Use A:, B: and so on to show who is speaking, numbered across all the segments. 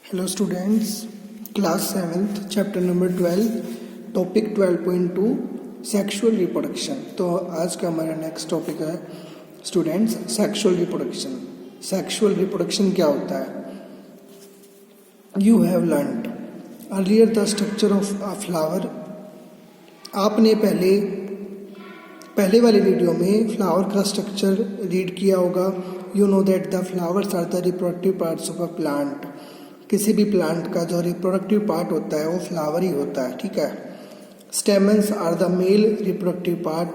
A: Hello students, class 7th chapter number 12 topic 12.2 sexual reproduction. तो आज का हमारा नेक्स्ट टॉपिक है students sexual reproduction. Sexual reproduction क्या होता है? You have learned earlier the structure of a flower. आपने पहले वाली वीडियो में फ्लावर का स्ट्रक्चर रीड किया होगा। You know that the flowers are the reproductive parts of a plant. किसी भी प्लांट का जो रिप्रोडक्टिव पार्ट होता है वो फ्लावर ही होता है, ठीक है। Stamens are the male reproductive part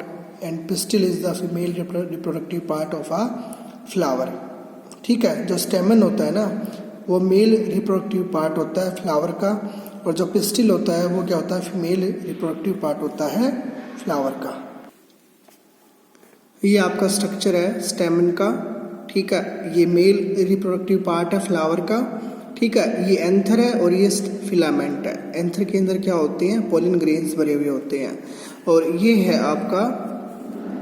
A: and pistil is the female reproductive part of a flower, ठीक है। जो स्टेमन होता है ना वो मेल रिप्रोडक्टिव पार्ट होता है फ्लावर का, और जो पिस्टिल होता है वो क्या होता है? फीमेल रिप्रोडक्टिव पार्ट होता है फ्लावर का। ये आपका स्ट्रक्चर है स्टेमन का, ठीक है। ये मेल रिप्रोडक्टिव पार्ट है फ्लावर का, ठीक है। ये एंथर है और ये फिलामेंट है। एंथर के अंदर क्या होते हैं? पोलन ग्रेन्स भरे हुए होते हैं। और ये है आपका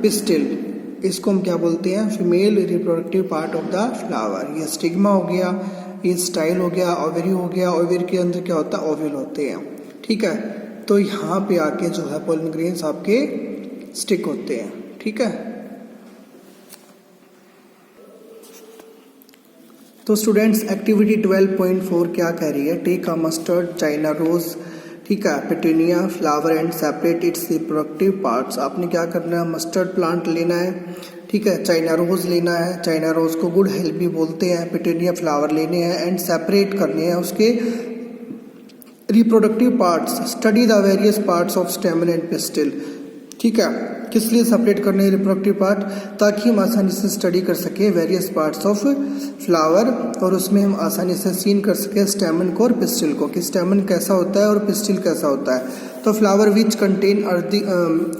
A: पिस्टिल, इसको हम क्या बोलते हैं? Female reproductive part of the flower. ये स्टिग्मा हो गया, ये स्टाइल हो गया, ओवरी हो गया। ओवरी के अंदर क्या होता है? ओव्यूल होते हैं, ठीक है। तो यहाँ पे आके जो है पोलन ग्रेन्स आपके स्टिक होते हैं, ठीक है। तो स्टूडेंट्स एक्टिविटी 12.4 क्या कह रही है? Take a mustard, China rose, ठीक है, petunia flower and separate its reproductive parts. आपने क्या करना है? मस्टर्ड प्लांट लेना है, ठीक है। चाइना रोज लेना है, चाइना रोज को गुड हेल्प भी बोलते हैं। पेटूनिया फ्लावर लेने हैं एंड सेपरेट करने हैं उसके reproductive parts. Study the various parts of स्टेमन and pistil, ठीक है। किस लिए सेपरेट करने हैं रिप्रोडक्टिव पार्ट? ताकि हम आसानी से स्टडी कर सके वेरियस पार्ट्स ऑफ फ्लावर, और उसमें हम आसानी से सीन कर सके स्टेमन को और पिस्टिल को, कि स्टेमन कैसा होता है और पिस्टिल कैसा होता है। तो flower which contain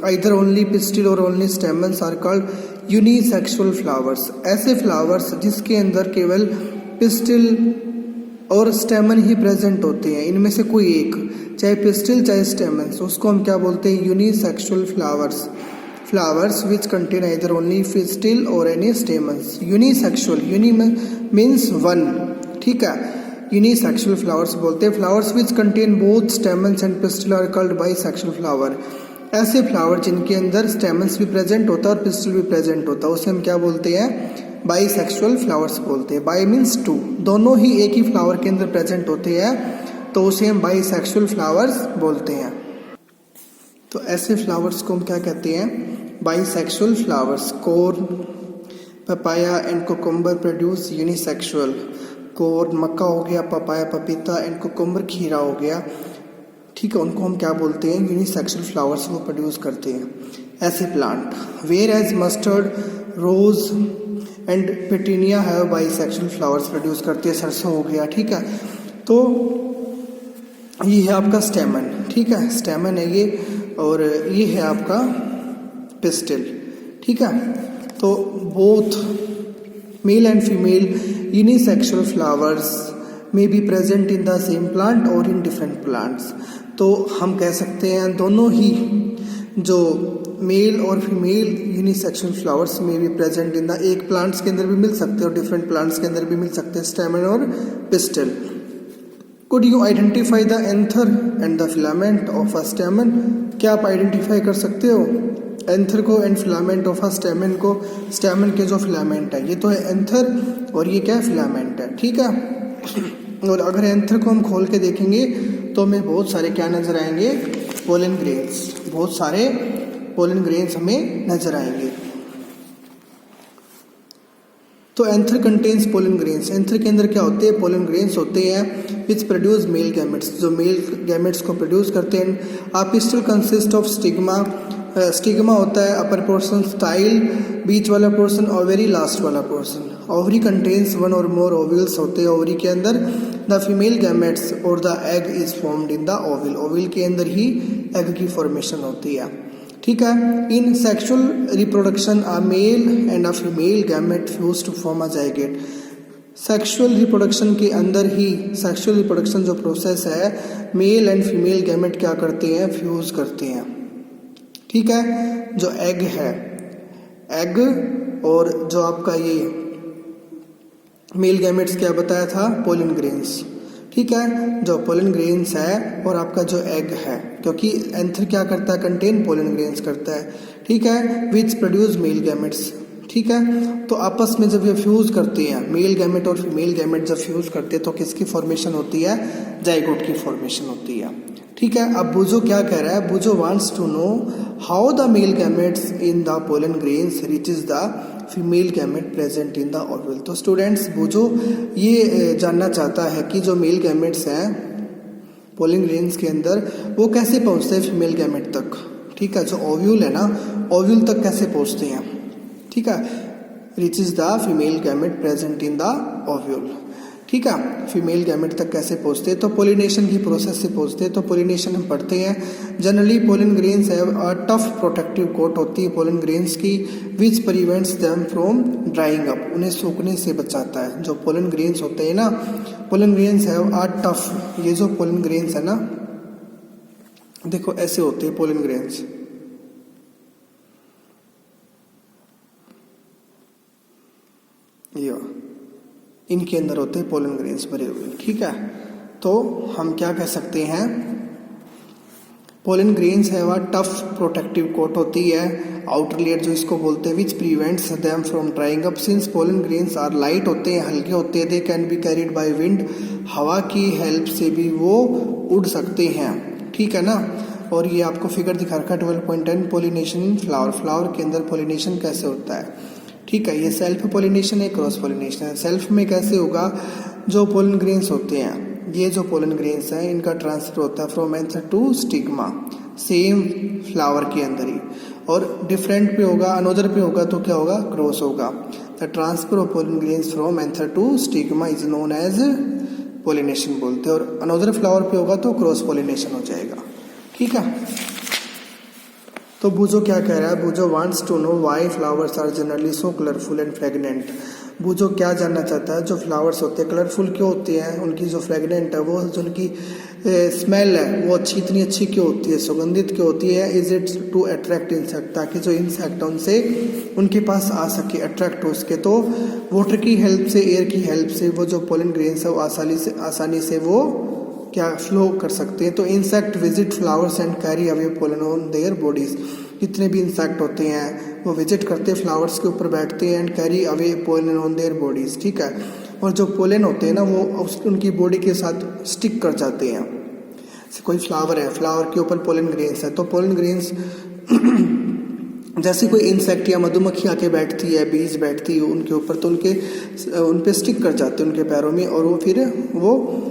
A: either only pistil और only stamens are called unisexual flowers. ऐसे फ्लावर्स जिसके अंदर केवल पिस्टिल और स्टेमन ही प्रेजेंट होते हैं, इनमें से कोई एक, चाहे पिस्टिल चाहे स्टेमन्स, उसको हम क्या बोलते हैं? Unisexual flowers. Flowers which contain either only pistil और any stamens. Unisexual, uni means one, ठीक है। यूनिसेक्सुअल फ्लावर्स बोलते हैं। Flowers which contain both stamens and pistil are called bisexual flower. ऐसे फ्लावर जिनके अंदर स्टेमन्स भी प्रेजेंट होता है और पिस्टिल भी प्रेजेंट होता है, उसे हम क्या बोलते हैं? बाइसेक्सुअल फ्लावर्स बोलते हैं। बाई मीन्स टू, दोनों ही एक ही फ्लावर के अंदर प्रेजेंट होते हैं, तो उसे हम बाइसेक्सुअल फ्लावर्स बोलते हैं। तो ऐसे फ्लावर्स को हम क्या कहते हैं? Bisexual flowers. Corn, papaya and cucumber produce unisexual. Corn मक्का हो गया, पपाया पपीता एंड कोकुम्बर खीरा हो गया, ठीक है। उनको हम क्या बोलते हैं? यूनिसेक्सुअल फ्लावर्स वो प्रोड्यूस करते हैं ऐसे plant. Whereas mustard, rose and petunia है बाइसेक्सुअल फ्लावर्स प्रोड्यूस करते हैं। सरसों हो गया, ठीक है। तो ये है आपका स्टेमन, ठीक है, स्टेमन है ये, और ये है आपका पिस्टिल, ठीक है। तो both male and female unisexual flowers may be present in the same plant or in different plants। तो हम कह सकते हैं दोनों ही जो मेल और फीमेल यूनिसेक्सुअल फ्लावर्स में भी प्रेजेंट इन द, एक प्लांट्स के अंदर भी मिल सकते हैं और डिफरेंट प्लांट्स के अंदर भी मिल सकते हैं, स्टेमन और pistil. Could you identify the anther and the filament of a स्टेमन? क्या आप आइडेंटिफाई कर सकते हो एंथर को एंड फिलामेंट ऑफ अ स्टेमन को? स्टेमन के जो फिलामेंट है ये तो है एंथर, और ये क्या है? फिलामेंट है, ठीक है। और अगर एंथर को हम खोल के देखेंगे तो हमें बहुत सारे क्या नजर आएंगे? पोलन ग्रेन्स, बहुत सारे पोलन ग्रेन्स हमें नजर आएंगे। तो anther contains pollen grains. Anther के अंदर क्या होते हैं? पोलन ग्रेन्स होते हैं विच प्रोड्यूस मेल गैमेट्स, जो मेल गैमेट्स को प्रोड्यूस करते हैं। A pistil consist of stigma, stigma होता है अपर पोर्शन, स्टाइल बीच वाला पोर्शन, ओवरी लास्ट वाला पोर्शन। ओवरी कंटेन्स वन और मोर ओव्यूल्स होते हैं ओवरी के अंदर। द फीमेल गैमेट्स और the egg is formed in the ovule. Ovule के अंदर ही एग की फॉर्मेशन होती है, ठीक है। In sexual reproduction a male and a female gamete fuse to form a zygote. Sexual reproduction के अंदर ही, सेक्सुअल रिप्रोडक्शन जो प्रोसेस है, मेल एंड फीमेल गैमेट क्या करते हैं? फ्यूज करते हैं, ठीक है। जो एग है, एग और जो आपका ये मेल गैमेट्स क्या बताया था? पोलन ग्रेन्स, ठीक है, जो पोलन ग्रेन्स है और आपका जो एग है, क्योंकि एंथर क्या करता है, कंटेन पोलन ग्रेन्स करता है, ठीक है, विच प्रोड्यूस मेल गैमेट्स। ठीक है, तो आपस में जब ये फ्यूज करती हैं, मेल गैमेट और फीमेल गैमेट जब फ्यूज करते हैं तो किसकी फॉर्मेशन होती है, जाइगोट की फॉर्मेशन होती है। ठीक है, अब बुजो क्या कह रहा है, Boojho wants to know how the male gametes in the pollen grains reaches the female gamete present in the ovule. तो स्टूडेंट्स, बुजो ये जानना चाहता है कि जो मेल गैमेट्स हैं पोलन ग्रेन्स के अंदर वो कैसे पहुंचते हैं फीमेल गैमेट तक। ठीक है, जो ओव्यूल है ना, ओव्यूल तक कैसे पहुंचते हैं। ठीक है, reaches the female gamete present in the ovule. ठीक है, फीमेल गैमेट तक कैसे पहुंचते हैं, तो पोलिनेशन की प्रोसेस से पहुंचते हैं। तो पोलिनेशन हम पढ़ते हैं, generally pollen grains have a tough protective coat होती है पोलन ग्रेन्स की, which prevents them from drying up, उन्हें सूखने से बचाता है। जो पोलन ग्रेन्स होते हैं ना, pollen grains have a tough, ये जो पोलन ग्रेन्स है ना, देखो ऐसे होते हैं पोलन ग्रेन्स, ये इनके अंदर होते हैं पोलन ग्रेन्स भरे हुए। ठीक है, तो हम क्या कह सकते हैं, पोलन ग्रेन्स है वह टफ प्रोटेक्टिव कोट होती है, आउटर लेयर जो इसको बोलते हैं, which prevents them from drying up. Since pollen grains are light होते हैं, हल्के होते हैं, they can be carried by wind, हवा की हेल्प से भी वो उड़ सकते हैं। ठीक है ना, और ये आपको फिगर दिखा रखा है 12.10, पोलिनेशन इन फ्लावर, फ्लावर के अंदर पोलिनेशन कैसे होता है। ठीक है, ये सेल्फ पोलिनेशन है, क्रॉस पोलिनेशन है। सेल्फ में कैसे होगा, जो पोलन ग्रेन्स होते हैं, ये जो पोलन ग्रेन्स हैं इनका ट्रांसफर होता है from anther to stigma, same flower के अंदर ही, और डिफरेंट पे होगा, अनोदर पे होगा तो क्या होगा, क्रॉस होगा। The transfer of pollen grains from anther to stigma is known as pollination बोलते हैं, और अनोदर फ्लावर पे होगा तो क्रॉस पोलिनेशन हो जाएगा। ठीक है, तो बुजो क्या कह रहा है, Boojho wants to know why flowers are generally so colourful and fragrant. Boojho क्या जानना चाहता है, जो फ्लावर्स होते हैं कलरफुल क्यों होते हैं, उनकी जो फ्रेगनेंट है, वो जो उनकी स्मेल है वो इतनी अच्छी क्यों होती है, सुगंधित क्यों होती है। Is it to attract insect, ताकि जो इंसेक्ट उनसे उनके पास आ सके, अट्रैक्ट हो सके। तो वाटर की हेल्प से, एयर की हेल्प से वो जो पोलन ग्रेन्स है वो आसानी से वो क्या फ्लो कर सकते हैं। तो insect visit flowers and carry away pollen on their bodies, जितने भी इंसेक्ट होते हैं वो विजिट करते हैं फ्लावर्स के ऊपर, बैठते हैं, and carry away pollen on their bodies. ठीक है, और जो पोलन होते हैं ना वो उनकी बॉडी के साथ स्टिक कर जाते हैं। कोई फ्लावर है, फ्लावर के ऊपर पोलन ग्रेन्स है, तो पोलन ग्रेन्स जैसे कोई इंसेक्ट या मधुमक्खी आके बैठती है, बीज बैठती है उनके ऊपर, तो उन पे स्टिक कर जाते हैं उनके पैरों में, और वो फिर वो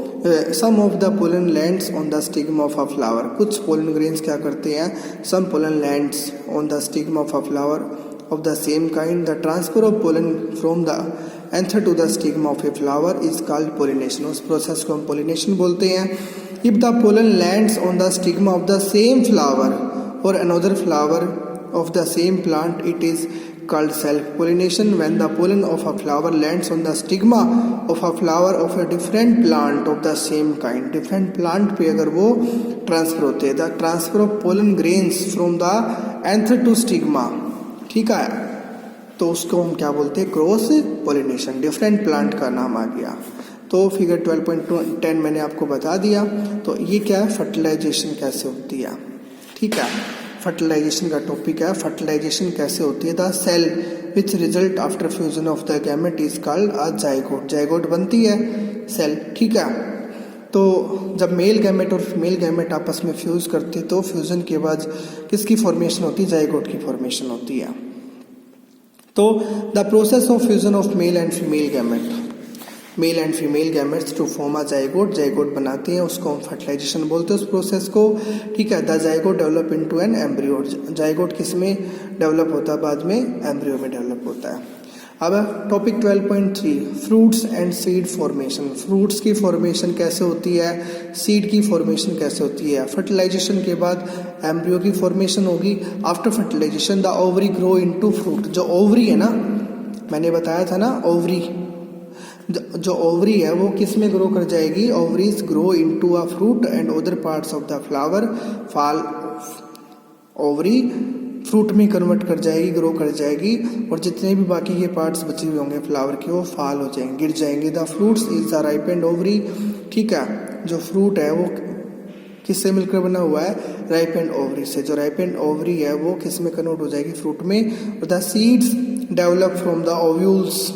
A: some of the pollen lands on the stigma of a flower. कुछ पोलन ग्रेन्स क्या करते हैं, some pollen lands on the stigma of a flower of the same kind. The transfer of pollen from the anther to the stigma of a flower is called pollination. उस process को हम pollination बोलते हैं। If the pollen lands on the stigma of the same flower और another flower of the same plant, it is called self-pollination. When the pollen of a flower lands on the stigma of a flower of a different plant of the same kind, different plant पे अगर वो transfer होते हैं, the transfer of pollen grains from the anther to stigma, ठीक है, तो उसको हम क्या बोलते हैं, क्रॉस पोलिनेशन, डिफरेंट प्लांट का नाम आ गया। तो फिगर 12.10 मैंने आपको बता दिया। तो ये क्या है, फर्टिलाइजेशन कैसे होती है। ठीक है, फर्टिलाइजेशन का टॉपिक है, फर्टिलाइजेशन कैसे होती है। The cell which result after fusion of the gamete is called a zygote. Zygote बनती है सेल। ठीक है, तो जब मेल गैमेट और फीमेल गैमेट आपस में फ्यूज करते तो फ्यूजन के बाद किसकी फॉर्मेशन होती है, जाइगोट की फॉर्मेशन होती है। तो the process of fusion of male and female gamete, male and female gametes to form a zygote, zygote बनाते हैं, उसको हम फर्टिलाइजेशन बोलते हैं उस प्रोसेस को। ठीक है, the zygote develop into an embryo. Zygote किस में डेवलप होता है, बाद में एम्ब्रियो में डेवलप होता है। अब topic 12.3 fruits and seed formation. Fruits की फॉर्मेशन कैसे होती है, सीड की फॉर्मेशन कैसे होती है। फर्टिलाइजेशन के बाद एम्ब्रियो की फॉर्मेशन होगी। After fertilization the ovary grow into fruit. जो ओवरी है ना, मैंने बताया था ना, ओवरी, जो ओवरी है वो किस में ग्रो कर जाएगी, ovaries grow into a fruit and other parts of the flower fall. Ovary fruit में कन्वर्ट कर जाएगी, ग्रो कर जाएगी, और जितने भी बाकी के पार्ट्स बचे हुए होंगे फ्लावर के वो फॉल हो जाएंगे, गिर जाएंगे। The fruits is the ripened ovary ठीक है। जो फ्रूट है वो किससे मिलकर बना हुआ है, राइपेंड ओवरी से। जो राइपेंड ओवरी है वो किस में कन्वर्ट हो जाएगी, फ्रूट में। The seeds develop from the ovules,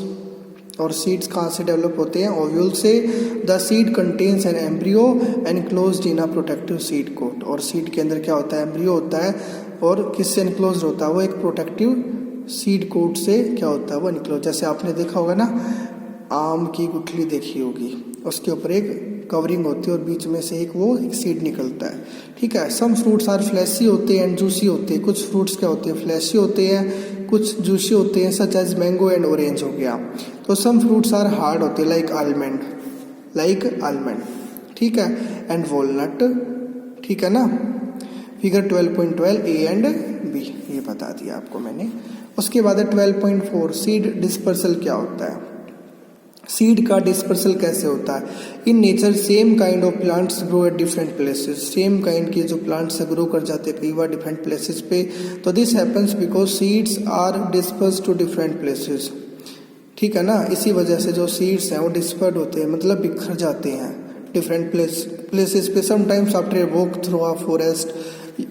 A: और सीड्स कहाँ से डेवलप होते हैं, ओव्यूल से। The seed contains an embryo enclosed in a protective seed coat, और सीड के अंदर क्या होता है, एम्ब्रियो होता है, और किससे एनक्लोज होता है वो, एक प्रोटेक्टिव सीड कोट से क्या होता है वो एनक्लोज। जैसे आपने देखा होगा ना, आम की गुठली देखी होगी, उसके ऊपर एक कवरिंग होती है और बीच में से एक सीड निकलता है, ठीक है। सम फ्रूट्स आर फ्लैशी होते हैं एंड जूसी होते हैं। कुछ फ्रूट्स क्या होते हैं, फ्लैशी होते हैं, कुछ जूसी होते हैं, such as mango and orange हो गया। तो सम फ्रूट्स आर हार्ड होते हैं, लाइक आलमंड, ठीक है, एंड वॉलनट, ठीक है ना। फिगर 12.12 ए एंड बी ये बता दिया आपको मैंने। उसके बाद है 12.4 सीड डिस्पर्सल क्या होता है। सीड का डिस्पर्सल कैसे होता है, in nature same kind of plants grow at different places. Same kind के जो प्लांट्स ग्रो कर जाते हैं कई बार डिफरेंट प्लेसेस पे। तो this happens because seeds are disperse to different places, ठीक है ना। इसी वजह से जो सीड्स हैं वो डिस्पर्ड होते हैं, मतलब बिखर जाते हैं डिफरेंट प्लेसेस पे। Sometimes after a walk through a forest,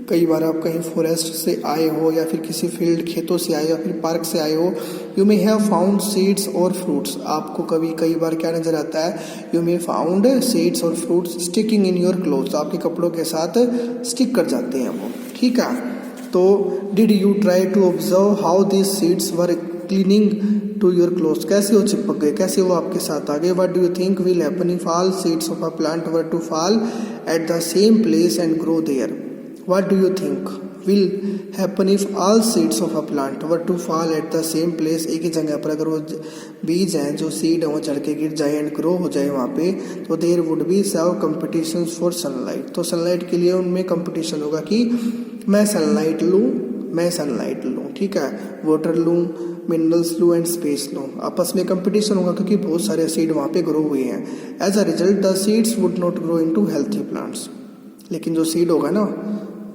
A: कई बार आप कहीं फॉरेस्ट से आए हो या फिर किसी फील्ड खेतों से आए हो या फिर पार्क से आए हो, you may have found seeds और फ्रूट्स। आपको कई बार क्या नजर आता है, यू मे फाउंड सीड्स और fruits sticking in your clothes, आपके कपड़ों के साथ स्टिक कर जाते हैं वो, ठीक है। तो did you try to observe how this seeds were clinging to your clothes, कैसे वो चिपक गए, कैसे वो आपके साथ आ गए। What do you think will happen if all seeds of a plant were to fall at the same place and grow there. What do you think will happen if all seeds of a plant were to fall at the same place? एक ही जगह पर अगर वो बीज हैं जो seed है वो चढ़ के गिर जाए एंड ग्रो हो जाए वहाँ पे, तो there would be some competition for sunlight. तो सनलाइट के लिए उनमें कंपटीशन होगा कि मैं सनलाइट लूँ, ठीक है, वाटर लूँ, मिनरल्स लूँ एंड स्पेस लूँ। आपस में कंपटीशन होगा क्योंकि बहुत सारे सीड वहाँ पे ग्रो हुए हैं। As a result the seeds would not grow into healthy plants. लेकिन जो सीड होगा ना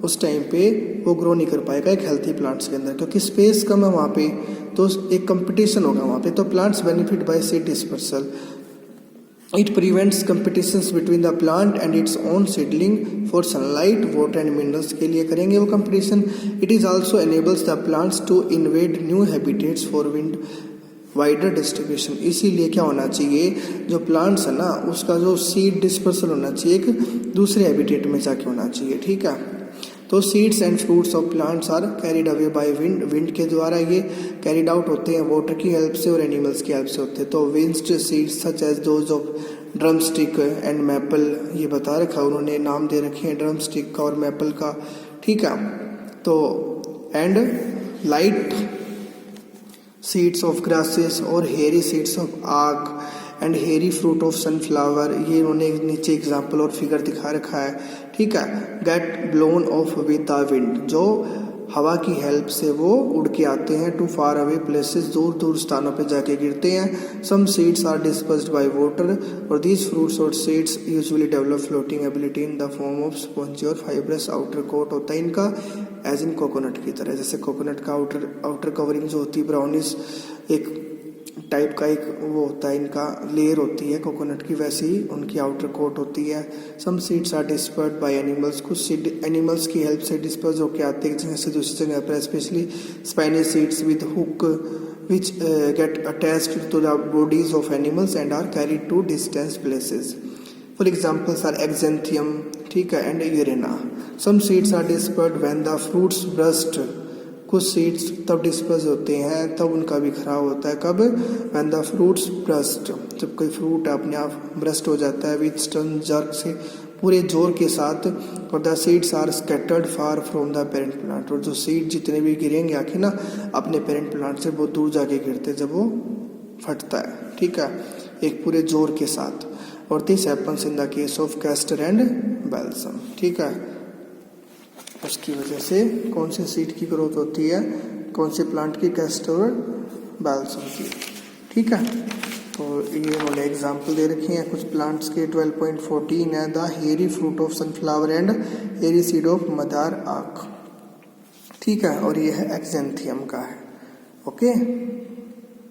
A: उस टाइम पे वो ग्रो नहीं कर पाएगा एक हेल्थी प्लांट्स के अंदर, क्योंकि स्पेस कम है वहाँ पे, तो एक कंपटीशन होगा वहाँ पे। तो plants benefit by seed dispersal. It prevents competitions between the plant and its own seedling for sunlight, water and minerals के लिए करेंगे वो competition. It is also enables the plants to invade new habitats for wind wider distribution. इसीलिए क्या होना चाहिए, जो plants है ना उसका जो सीड डिस्पर्सल होना चाहिए एक दूसरे हैबिटेट में जाके होना चाहिए, ठीक है। तो seeds and fruits of plants are carried away by wind, wind के द्वारा ये कैरिड आउट होते हैं, वाटर की हेल्प से और एनिमल्स की हेल्प से होते हैं। तो winged seeds such as those of drumstick and maple, ये बता रखा उन्होंने, नाम दे रखे हैं ड्रम स्टिक का और मैपल का, ठीक है। तो and light seeds of grasses और हेयरी सीड्स ऑफ आक and hairy fruit of sunflower, ये इन्होंने नीचे एग्जाम्पल और फिगर दिखा रखा है, ठीक है। Get blown off with the wind, जो हवा की हेल्प से वो उड़ के आते हैं टू फार अवे प्लेसेस, दूर दूर स्थानों पे जाके गिरते हैं। Some seeds are dispersed by water और दीज फ्रूट्स और seeds usually develop floating ability in the form of spongy और फाइब्रस आउटर कोट होता है इनका, एज इन कोकोनट की तरह। जैसे कोकोनट का आउटर कवरिंग जो होती है ब्राउनिश एक टाइप का एक वो होता है, इनका लेयर होती है कोकोनट की, वैसे ही उनकी आउटर कोट होती है। Some seeds are dispersed by animals, कुछ सीड एनिमल्स की हेल्प से डिस्पर्स होकर आते हैं जगह से दूसरी जगह पर, especially spiny seeds with hook which get attached to the bodies of animals and are carried to distant places. For examples are exanthium, ठीक है, and urena. Some seeds are dispersed when the fruits burst. कुछ seeds तब disperse होते हैं, तब उनका बिखराव होता है, कब, when the fruits burst, जब कोई फ्रूट अपने आप ब्रस्ट हो जाता है, with sudden jerk से पूरे जोर के साथ, और the seeds are scattered far from the parent plant, और जो सीड जितने भी गिरेंगे आखिर ना अपने पेरेंट प्लांट से बहुत दूर जाके गिरते जब वो फटता है, ठीक है, एक पूरे जोर के साथ। और this happens in the case of castor and balsam, ठीक है। उसकी वजह से कौन से सीड की ग्रोथ होती है, कौन से प्लांट की, कैस्टर और बैल्सम की, ठीक है। तो ये उन्होंने एग्जाम्पल दे रखे हैं कुछ प्लांट्स के। 12.14 है the hairy fruit of sunflower and hairy seed of madar आक, ठीक है, और ये है एक्जेंथियम का है, ओके।